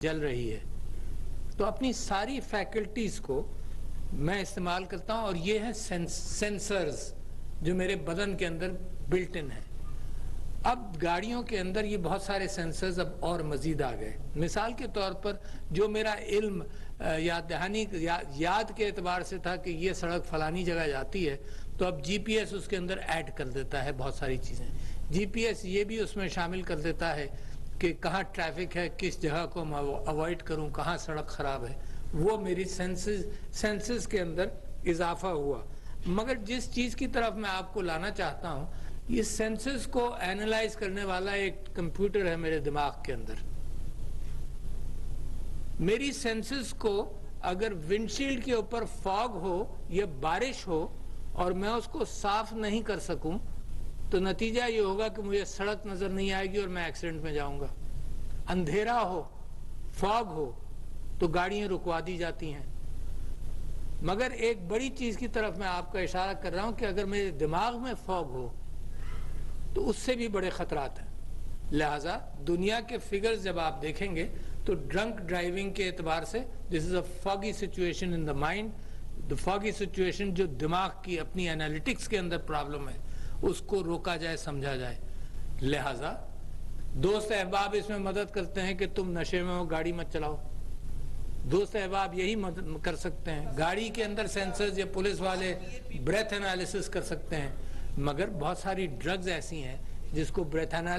جل رہی ہے تو اپنی ساری فیکلٹیز کو میں استعمال کرتا ہوں، اور یہ ہیں سینسرز جو میرے بدن کے اندر بلٹ ان ہیں۔ اب گاڑیوں کے اندر یہ بہت سارے سینسرز اب اور مزید آ گئے۔ مثال کے طور پر جو میرا علم یاد دہانی یاد کے اعتبار سے تھا کہ یہ سڑک فلانی جگہ جاتی ہے، تو اب جی پی ایس اس کے اندر ایڈ کر دیتا ہے بہت ساری چیزیں۔ جی پی ایس یہ بھی اس میں شامل کر دیتا ہے کہ کہاں ٹریفک ہے، کس جگہ کو میں اوائڈ کروں، کہاں سڑک خراب ہے۔ وہ میری سینسز کے اندر اضافہ ہوا۔ مگر جس چیز کی طرف میں آپ کو لانا چاہتا ہوں، یہ سینسز کو اینالائز کرنے والا ایک کمپیوٹر ہے میرے دماغ کے اندر۔ میری سینسز کو اگر ونڈشیلڈ کے اوپر فاگ ہو یا بارش ہو اور میں اس کو صاف نہیں کر سکوں، تو نتیجہ یہ ہوگا کہ مجھے سڑک نظر نہیں آئے گی اور میں ایکسیڈنٹ میں جاؤں گا۔ اندھیرا ہو، فاگ ہو تو گاڑیاں رکوا دی جاتی ہیں۔ مگر ایک بڑی چیز کی طرف میں آپ کا اشارہ کر رہا ہوں کہ اگر میرے دماغ میں فاگ ہو تو اس سے بھی بڑے خطرات ہیں۔ لہٰذا دنیا کے فگرز جب آپ دیکھیں گے تو ڈرنک ڈرائیونگ کے اعتبار سے this is a foggy situation in the mind, the foggy situation جو دماغ کی اپنی انالیٹکس کے اندر پرابلم ہے، اس کو روکا جائے، سمجھا جائے۔ لہٰذا دوست احباب اس میں مدد کرتے ہیں کہ تم نشے میں ہو، گاڑی مت چلاؤ۔ دوست احباب یہی مدد کر سکتے ہیں۔ گاڑی کے اندر سینسرز یا پولیس والے بریتھ انالیسس کر سکتے ہیں، مگر بہت ساری ڈرگز ایسی ہیں جس کو بریتھ انالیسس